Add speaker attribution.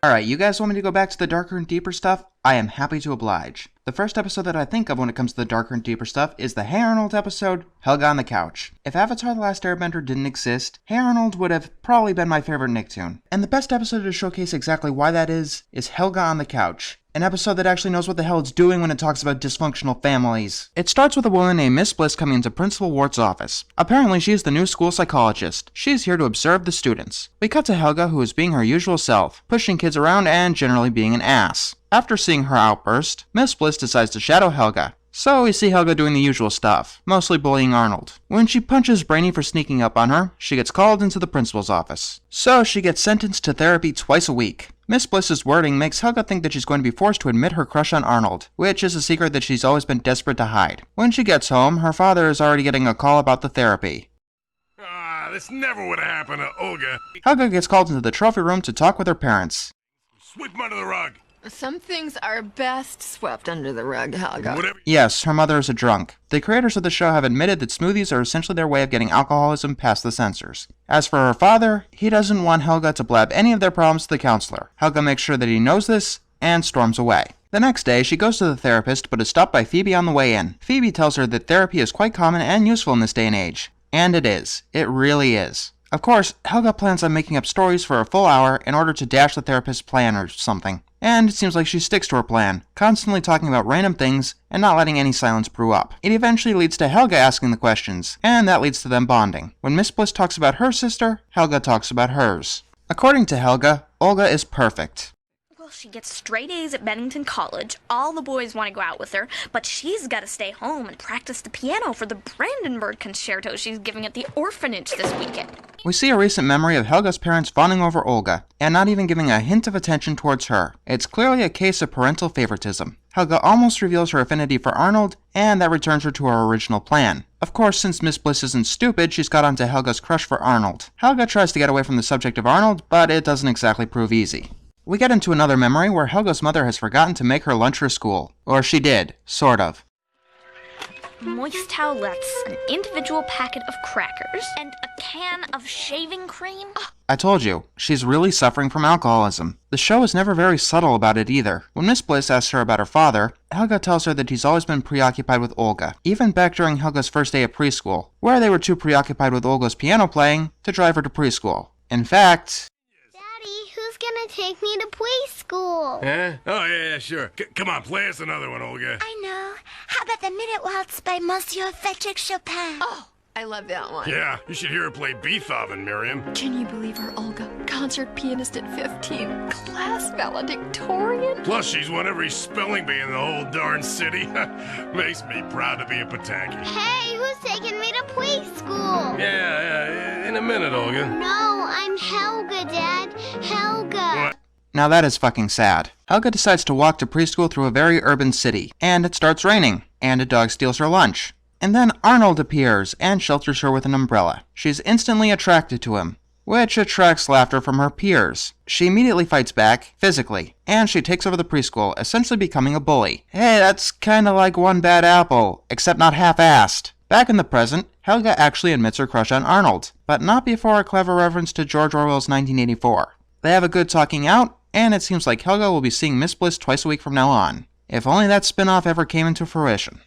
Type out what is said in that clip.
Speaker 1: Alright, you guys want me to go back to the darker and deeper stuff? I am happy to oblige. The first episode that I think of when it comes to the darker and deeper stuff is the Hey Arnold episode, Helga on the Couch. If Avatar: The Last Airbender didn't exist, Hey Arnold would have probably been my favorite Nicktoon. And the best episode to showcase exactly why that is Helga on the Couch. An episode that actually knows what the hell it's doing when it talks about dysfunctional families. It starts with a woman named Miss Bliss coming into Principal Wart's office. Apparently she is the new school psychologist. She is here to observe the students. We cut to Helga, who is being her usual self, pushing kids around and generally being an ass. After seeing her outburst, Miss Bliss decides to shadow Helga. So we see Helga doing the usual stuff, mostly bullying Arnold. When she punches Brainy for sneaking up on her, she gets called into the principal's office. So she gets sentenced to therapy twice a week. Miss Bliss's wording makes Helga think that she's going to be forced to admit her crush on Arnold, which is a secret that she's always been desperate to hide. When she gets home, her father is already getting a call about the therapy.
Speaker 2: This never would have happened to Olga.
Speaker 1: Helga gets called into the trophy room to talk with her parents.
Speaker 2: Sweep 'em under the rug.
Speaker 3: Some things are best swept under the rug, Helga.
Speaker 2: Whatever.
Speaker 1: Yes, her mother is a drunk. The creators of the show have admitted that smoothies are essentially their way of getting alcoholism past the censors. As for her father, he doesn't want Helga to blab any of their problems to the counselor. Helga makes sure that he knows this and storms away. The next day, she goes to the therapist but is stopped by Phoebe on the way in. Phoebe tells her that therapy is quite common and useful in this day and age. And it is. It really is. Of course, Helga plans on making up stories for a full hour in order to dash the therapist's plan or something. And it seems like she sticks to her plan, constantly talking about random things and not letting any silence brew up. It eventually leads to Helga asking the questions, and that leads to them bonding. When Miss Bliss talks about her sister, Helga talks about hers. According to Helga, Olga is perfect.
Speaker 4: Well, she gets straight A's at Bennington College. All the boys want to go out with her, but she's got to stay home and practice the piano for the Brandenburg concerto she's giving at the orphanage this weekend.
Speaker 1: We see a recent memory of Helga's parents fawning over Olga, and not even giving a hint of attention towards her. It's clearly a case of parental favoritism. Helga almost reveals her affinity for Arnold, and that returns her to her original plan. Of course, since Miss Bliss isn't stupid, she's got onto Helga's crush for Arnold. Helga tries to get away from the subject of Arnold, but it doesn't exactly prove easy. We get into another memory where Helga's mother has forgotten to make her lunch for school. Or she did, sort of.
Speaker 4: Moist towelettes, an individual packet of crackers, and a can of shaving cream.
Speaker 1: I told you, she's really suffering from alcoholism. The show is never very subtle about it either. When Miss Bliss asks her about her father, Helga tells her that he's always been preoccupied with Olga, even back during Helga's first day of preschool, where they were too preoccupied with Olga's piano playing to drive her to preschool. In fact...
Speaker 5: Who's gonna take me to preschool?
Speaker 2: Huh? Oh, yeah, sure. Come on, play us another one, Olga.
Speaker 5: I know. How about the Minute Waltz by Monsieur Frédéric Chopin?
Speaker 3: Oh, I love that one.
Speaker 2: Yeah, you should hear her play Beethoven, Miriam.
Speaker 3: Can you believe her, Olga? Concert pianist at 15. Class valedictorian.
Speaker 2: Plus, she's won every spelling bee in the whole darn city. Makes me proud to be a Pataki.
Speaker 5: Hey, who's taking me to preschool?
Speaker 2: Yeah, in a minute, Olga.
Speaker 5: No, I'm Helga, Dad. Helga.
Speaker 2: What?
Speaker 1: Now that is fucking sad. Helga decides to walk to preschool through a very urban city, and it starts raining, and a dog steals her lunch. And then Arnold appears and shelters her with an umbrella. She's instantly attracted to him, which attracts laughter from her peers. She immediately fights back, physically, and she takes over the preschool, essentially becoming a bully. Hey, that's kinda like One Bad Apple, except not half-assed. Back in the present, Helga actually admits her crush on Arnold, but not before a clever reference to George Orwell's 1984. They have a good talking out, and it seems like Helga will be seeing Miss Bliss twice a week from now on. If only that spin-off ever came into fruition.